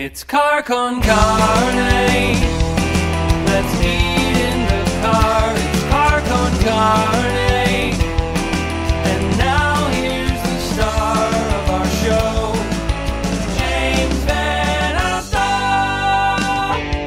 It's car con carne. Let's eat in the car. It's car con carne. And now here's the star of our show, James Van Alstyne.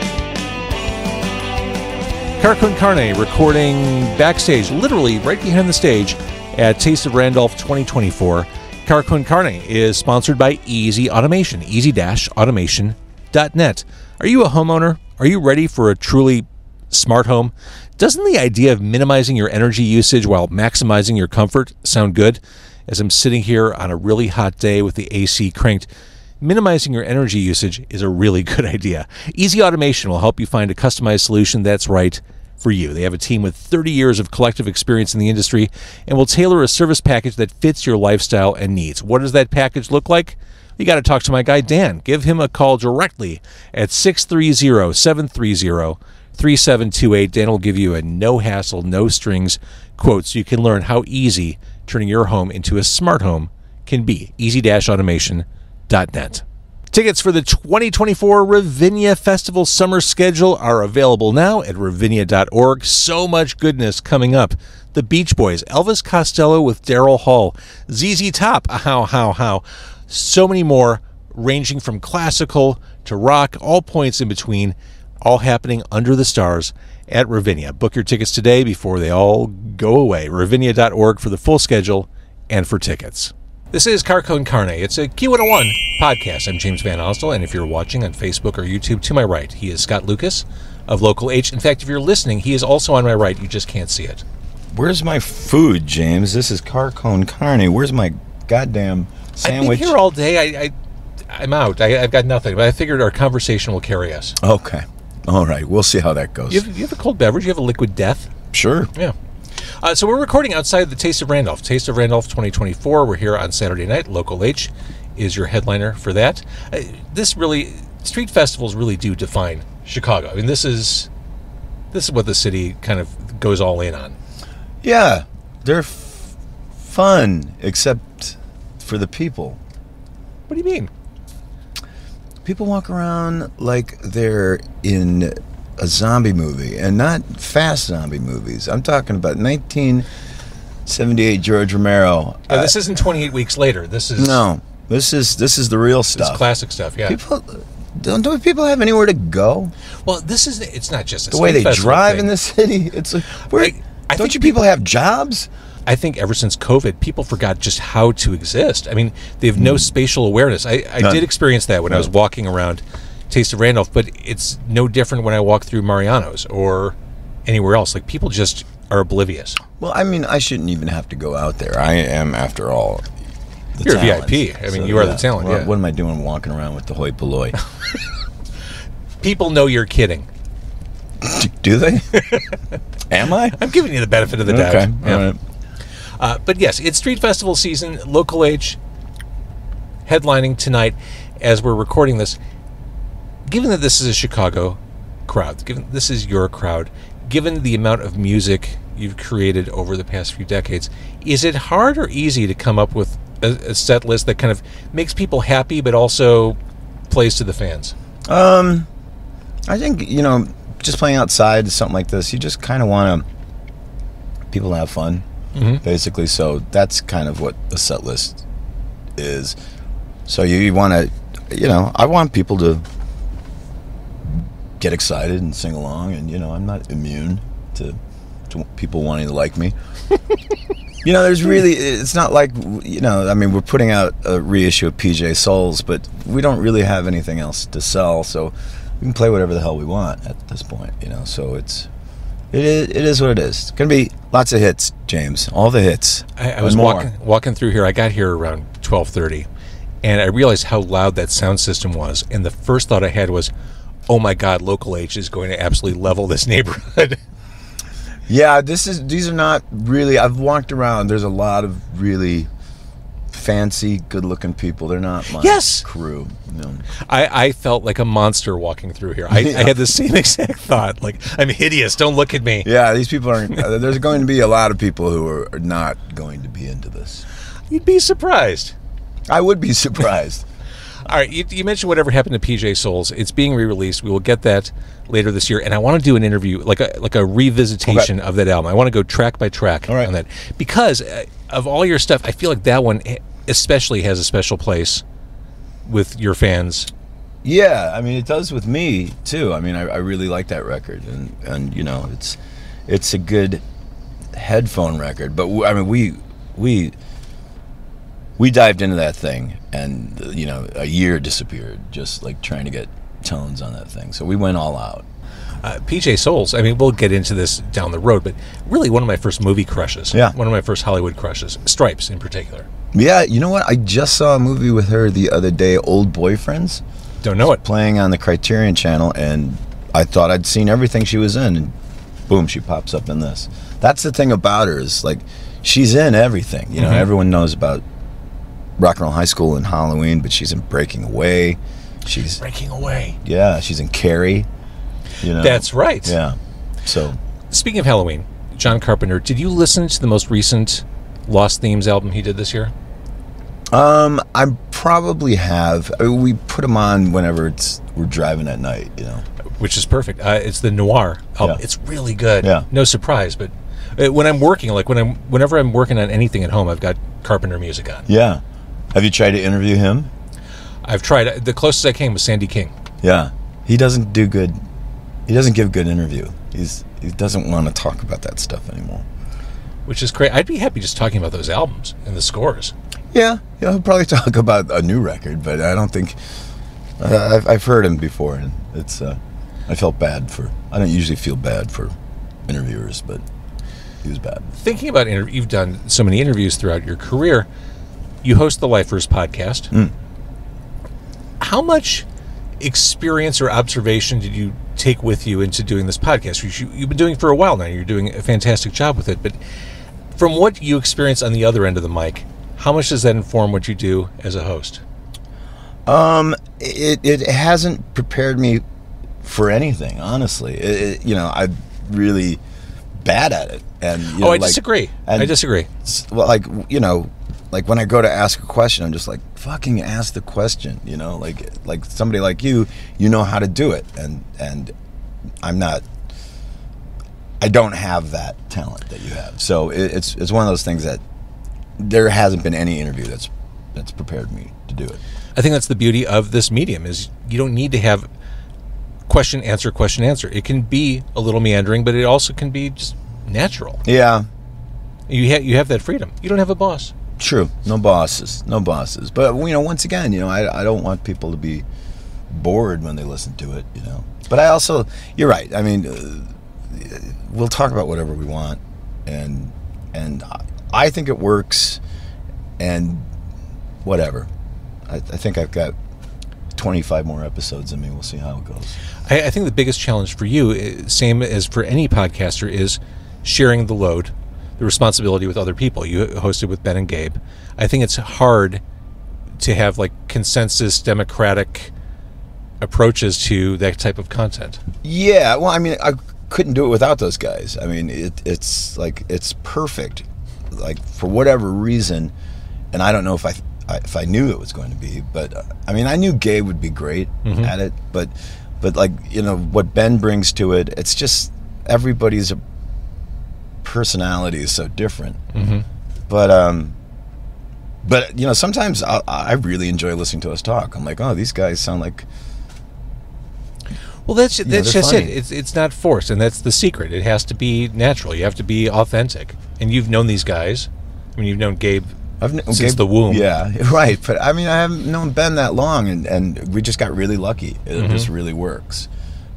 Car con carne, recording backstage, literally right behind the stage at Taste of Randolph 2024. Car con carne is sponsored by Easy Automation, easy-automation.net. Are you a homeowner? Are you ready for a truly smart home? Doesn't the idea of minimizing your energy usage while maximizing your comfort sound good? As I'm sitting here on a really hot day with the AC cranked, minimizing your energy usage is a really good idea. Easy Automation will help you find a customized solution that's right for you. They have a team with 30 years of collective experience in the industry and will tailor a service package that fits your lifestyle and needs. What does that package look like? You got to talk to my guy Dan. Give him a call directly at 630-730-3728. Dan will give you a no-hassle, no-strings quote so you can learn how easy turning your home into a smart home can be. easy-automation.net. Tickets for the 2024 Ravinia Festival summer schedule are available now at ravinia.org. So much goodness coming up. The Beach Boys, Elvis Costello with Daryl Hall, ZZ Top, how. So many more, ranging from classical to rock, all points in between, all happening under the stars at Ravinia. Book your tickets today before they all go away. Ravinia.org for the full schedule and for tickets. This is Car con Carne. It's a Q101 podcast. I'm James Van Alstyne, and if you're watching on Facebook or YouTube, to my right, he is Scott Lucas of Local H. In fact, if you're listening, he is also on my right. You just can't see it. Where's my food, James? This is Car con Carne. Where's my goddamn sandwich? I've been here all day. I'm out. I've got nothing, but I figured our conversation will carry us. Okay. All right. We'll see how that goes. You have a cold beverage? You have a liquid death? Sure. Yeah. So we're recording outside the Taste of Randolph. Taste of Randolph 2024. We're here on Saturday night. Local H is your headliner for that. Street festivals really do define Chicago. I mean, this is what the city kind of goes all in on. Yeah. They're fun, except for the people. What do you mean? People walk around like they're in a zombie movie, and not fast zombie movies. I'm talking about 1978 George Romero. This isn't 28 Weeks Later. This is the real stuff. It's classic stuff. Yeah. Don't people have anywhere to go? Well, it's not just the way they drive in the city. It's like don't you people have jobs? I think ever since COVID, people forgot just how to exist. I mean, they have no spatial awareness. I did experience that when I was walking around Taste of Randolph, but it's no different when I walk through Mariano's or anywhere else. Like, people just are oblivious. Well, I mean, I shouldn't even have to go out there. I am, after all, You're talent. A VIP. I mean, you are the talent. Well, what am I doing walking around with the hoi polloi? People know you're kidding. Do they? Am I? I'm giving you the benefit of the doubt. Okay. Yeah. All right. But yes, it's street festival season. Local H headlining tonight as we're recording this. Given that this is a Chicago crowd, given this is your crowd, given the amount of music you've created over the past few decades, is it hard or easy to come up with a set list that kind of makes people happy but also plays to the fans? I think, just playing outside, something like this, you just kind of want people to have fun, basically. So that's kind of what a set list is. So you want to, I want people to get excited and sing along, and I'm not immune to people wanting to like me. It's not like, we're putting out a reissue of PJ Souls, but we don't really have anything else to sell, so we can play whatever the hell we want at this point, so it is what it is. It's gonna be lots of hits, James, all the hits. I was walking through here. I got here around 12:30, and I realized how loud that sound system was, and the first thought I had was, oh my God, Local H is going to absolutely level this neighborhood. Yeah, these are not really. I've walked around. There's a lot of really fancy, good-looking people. They're not my crew. I felt like a monster walking through here. I had the same exact thought. Like, I'm hideous. Don't look at me. Yeah, these people aren't. There's going to be a lot of people who are not going to be into this. You'd be surprised. I would be surprised. All right, you mentioned Whatever Happened to PJ Souls. It's being re-released. We will get that later this year, and I want to do an interview, like a revisitation of that album. I want to go track by track on that because of all your stuff. I feel like that one especially has a special place with your fans. Yeah, I mean, it does with me too. I mean, I really like that record, and you know, it's a good headphone record. But I mean, we dived into that thing, and you know, a year disappeared just like trying to get tones on that thing. So we went all out. PJ Souls, I mean, we'll get into this down the road, but really one of my first movie crushes. Yeah. One of my first Hollywood crushes. Stripes in particular. Yeah, you know what? I just saw a movie with her the other day, Old Boyfriends. Don't know it. Playing on the Criterion Channel, and I thought I'd seen everything she was in, and boom, she pops up in this. That's the thing about her, is like, she's in everything. You know, everyone knows about Rock and Roll High School and Halloween, but she's in Breaking Away. She's Breaking Away. Yeah, she's in Carrie. You know? That's right. Yeah. So, speaking of Halloween, John Carpenter, did you listen to the most recent Lost Themes album he did this year? I probably have. I mean, we put them on whenever we're driving at night, you know. Which is perfect. It's the Noir album. Yeah. It's really good. Yeah. No surprise, but when I'm working, like whenever I'm working on anything at home, I've got Carpenter music on. Yeah. Have you tried to interview him? I've tried. The closest I came was Sandy King. Yeah. He doesn't do good. He doesn't give good interview. He doesn't want to talk about that stuff anymore. Which is great. I'd be happy just talking about those albums and the scores. Yeah, he'll probably talk about a new record, but I don't think I've heard him before, and it's I felt bad for. I don't usually feel bad for interviewers, but he was bad. Thinking about you've done so many interviews throughout your career. You host the Lifers podcast. How much experience or observation did you take with you into doing this podcast, which you've been doing for a while now? You're doing a fantastic job with it, but from what you experience on the other end of the mic, how much does that inform what you do as a host? It hasn't prepared me for anything, honestly. You know, I'm really bad at it, and you know, I disagree. I disagree. Well, like, you know, like when I go to ask a question, I'm just like, fucking ask the question. You know, like somebody like you know how to do it, and I'm not. I don't have that talent that you have. So it's one of those things that there hasn't been any interview that's prepared me to do it. I think that's the beauty of this medium, is you don't need to have question, answer. It can be a little meandering, but it also can be just natural. Yeah. You have that freedom. You don't have a boss. True. No bosses. But, you know, once again, you know, I don't want people to be bored when they listen to it, you know. But I also, you're right. I mean, we'll talk about whatever we want, and I think it works, and whatever. I think I've got 25 more episodes in me. We'll see how it goes. I think the biggest challenge for you, same as for any podcaster, is sharing the load, the responsibility with other people. You hosted with Ben and Gabe. I think it's hard to have like consensus, democratic approaches to that type of content. Yeah, well, I mean, I couldn't do it without those guys. I mean, it's like, it's perfect, like, for whatever reason, and I don't know if I knew it was going to be, but I mean, I knew Gabe would be great at it, but like, you know, what Ben brings to it, it's just, everybody's personality is so different. But you know, sometimes I really enjoy listening to us talk. I'm like, oh, these guys sound like. Well, that's just funny. it. It's not forced, and that's the secret. It has to be natural. You have to be authentic. And you've known these guys. I mean, you've known Gabe since the womb. Yeah, right. But I mean, I haven't known Ben that long, and we just got really lucky. It just really works.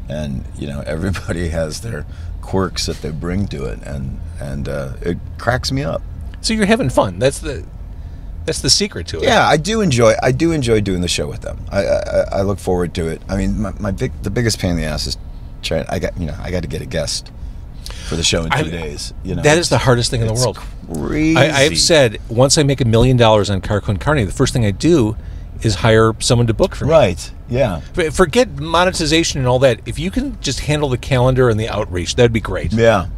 And you know, everybody has their quirks that they bring to it, and it cracks me up. So you're having fun. That's the secret to it. Yeah, I do enjoy doing the show with them. I look forward to it. I mean, the biggest pain in the ass is I got to get a guest for the show in 2 days. You know, that is the hardest thing in the world. Crazy. I've said, once I make $1 million on Car Con Carne, the first thing I do is hire someone to book for me. Right. Yeah. Forget monetization and all that. If you can just handle the calendar and the outreach, that'd be great. Yeah.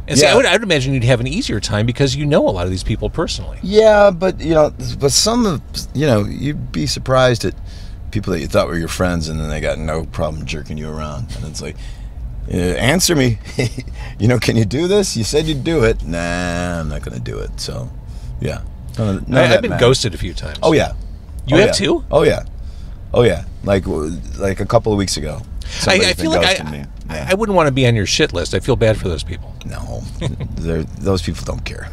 And see, I'd imagine you'd have an easier time because you know a lot of these people personally. Yeah, but some of you'd be surprised at people that you thought were your friends, and then they got no problem jerking you around, and it's like, answer me, can you do this? You said you'd do it. Nah, I'm not going to do it. So, yeah, I've been ghosted a few times. Oh yeah, you have too? Oh yeah, like a couple of weeks ago. I feel like I wouldn't want to be on your shit list. I feel bad for those people. No, those people don't care.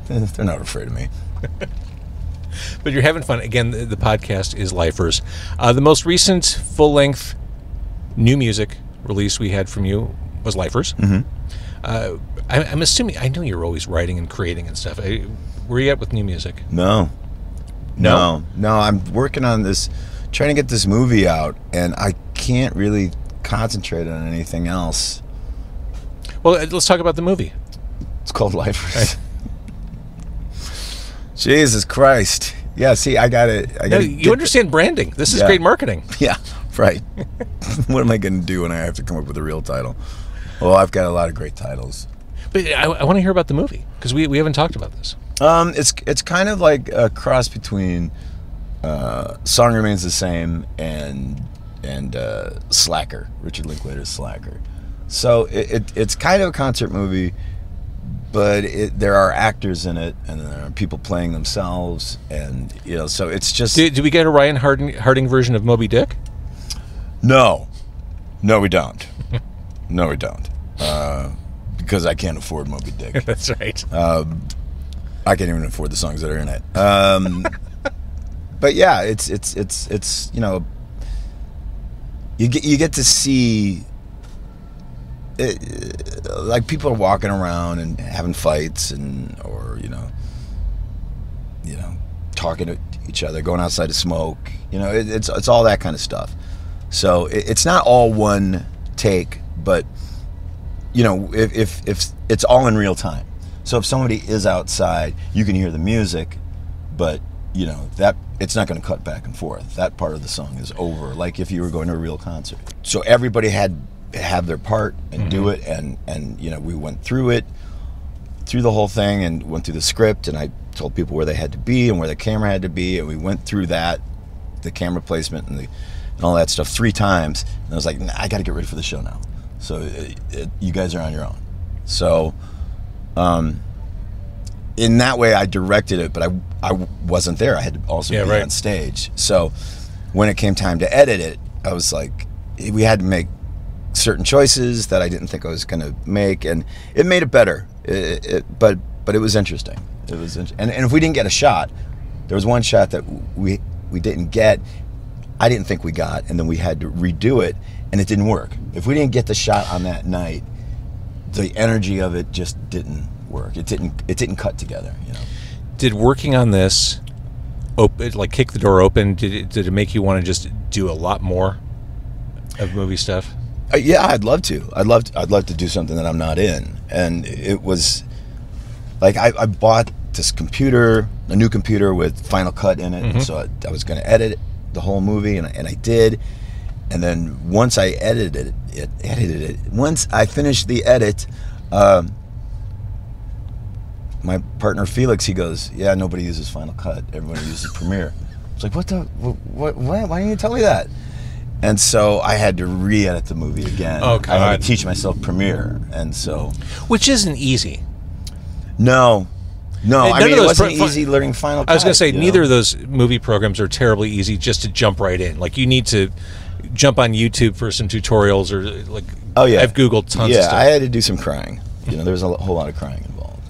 They're not afraid of me. But you're having fun. Again, the podcast is Lifers. The most recent full-length new music release we had from you was Lifers. Mm-hmm. I'm assuming, I know you're always writing and creating and stuff. Where are you at with new music? No, I'm working on this, trying to get this movie out, and I can't really concentrate on anything else. Well, let's talk about the movie. It's called Lifers. Jesus Christ. Yeah, see, I got it. You understand branding. This is great marketing. Yeah, right. What am I going to do when I have to come up with a real title? Well, I've got a lot of great titles. But I want to hear about the movie, because we haven't talked about this. It's kind of like a cross between Song Remains the Same and Slacker, Richard Linklater's Slacker. So it's kind of a concert movie, but there are actors in it, and there are people playing themselves, and so it's just. Do we get a Ryan Harding version of Moby Dick? No, we don't. No, we don't. Because I can't afford Moby Dick. That's right. I can't even afford the songs that are in it. But yeah, it's you get to see it, like people are walking around and having fights or talking to each other, going outside to smoke. It's all that kind of stuff. So it's not all one take, but if it's all in real time. So if somebody is outside, you can hear the music, but that it's not going to cut back and forth. That part of the song is over, like if you were going to a real concert. So everybody had to have their part and do it, and we went through the whole thing and went through the script, and I told people where they had to be and where the camera had to be, and we went through that, the camera placement and all that stuff 3 times, and I was like, I got to get ready for the show now. So you guys are on your own. So in that way, I directed it, but I wasn't there. I had to also be on stage. So when it came time to edit it, I was like, we had to make certain choices that I didn't think I was going to make, and it made it better. But it was interesting. It was, and if we didn't get a shot, there was one shot that we didn't get. I didn't think we got, and then we had to redo it, and it didn't work. If we didn't get the shot on that night, the energy of it just didn't work. It didn't cut together. Did working on this kick the door open? Did it make you want to just do a lot more of movie stuff? Yeah, I'd love to. I'd love to do something that I'm not in. And it was like I bought this computer, a new computer with Final Cut in it, so I was going to edit the whole movie, and I did. And then once I edited it, once I finished the edit, my partner Felix, he goes, "Yeah, nobody uses Final Cut. Everybody uses Premiere." I was like, what? Why didn't you tell me that? And so I had to re-edit the movie again. Oh, God. I had to teach myself Premiere, and so. Which isn't easy. No. I mean, it wasn't easy learning Final Cut. I was going to say, neither of those movie programs are terribly easy just to jump right in. Like, you need to jump on YouTube for some tutorials, or like. Oh yeah. I've Googled tons of stuff. Yeah, I had to do some crying. There was a whole lot of crying involved.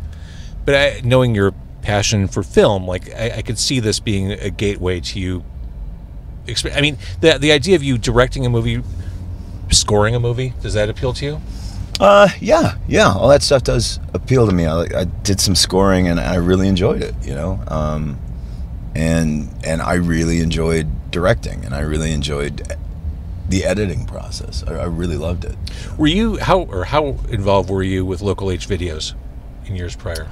But knowing your passion for film, like I could see this being a gateway to you. I mean, the idea of you directing a movie, scoring a movie, does that appeal to you? Yeah, all that stuff does appeal to me. I did some scoring, and I really enjoyed it. And I really enjoyed directing, and I really enjoyed the editing process. I really loved it. Were you how involved were you with Local H videos in years prior?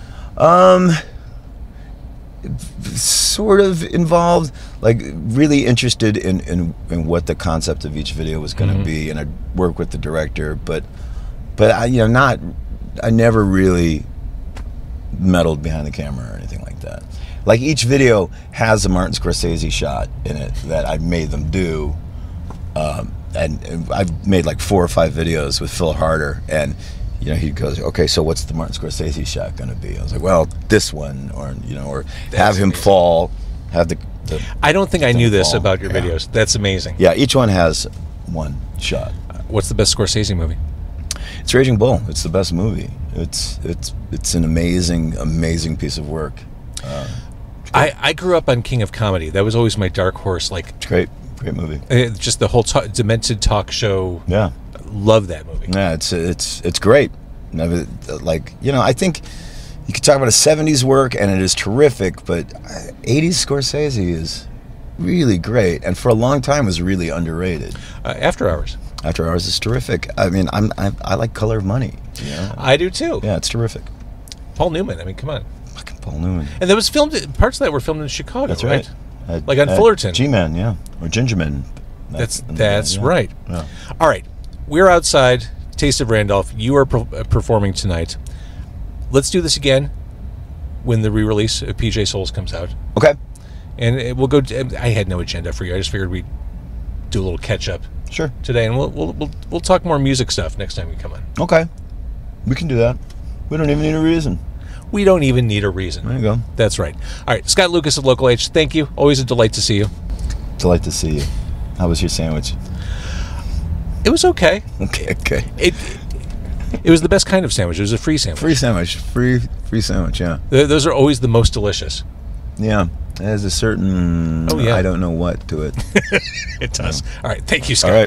Sort of involved, like really interested in what the concept of each video was going to be, and I'd work with the director, but I not I never really meddled behind the camera or anything like that. Like each video has a Martin Scorsese shot in it that I made them do, and I've made like 4 or 5 videos with Phil Harder, and you know, he goes, okay, so what's the Martin Scorsese shot going to be? I was like, well, this one, or you know, or That's have him amazing. fall, have the I don't think I knew this fall. about your Yeah. videos. That's amazing. Yeah, each one has one shot. What's the best Scorsese movie? It's Raging Bull. It's the best movie. It's an amazing piece of work. I grew up on King of Comedy. That was always my dark horse. Like It's great movie. just the whole demented talk show. Yeah. Love that movie. Yeah, it's great. Never, like, you know, I think you could talk about a 70s work and it is terrific, but 80s Scorsese is really great, and for a long time was really underrated. After Hours. After Hours is terrific. I mean, I like Color of Money. You know? I do too. Yeah, it's terrific. Paul Newman. I mean, come on. Fucking Paul Newman. And that was filmed. Parts of that were filmed in Chicago. That's right. Like on Fullerton. G-Man, yeah, or Gingerman. That's yeah. right. Yeah. All right, we're outside. Taste of Randolph. You are performing tonight. Let's do this again when the re-release of PJ Souls comes out, Okay, and we'll go. I had no agenda for you. I just figured we'd do a little catch up sure. today, and we'll talk more music stuff next time you come on. Okay, we can do that. We don't even need a reason. We don't even need a reason. There you go. That's right. All right, Scott Lucas of Local H. Thank you. Always a delight to see you. Delight to see you. How was your sandwich? It was okay. Okay. It was the best kind of sandwich. It was a free sandwich. Free sandwich. Free sandwich, yeah. Those are always the most delicious. Yeah. It has a certain, Oh, yeah. I don't know what to it. It does. All right. Thank you, Scott. All right.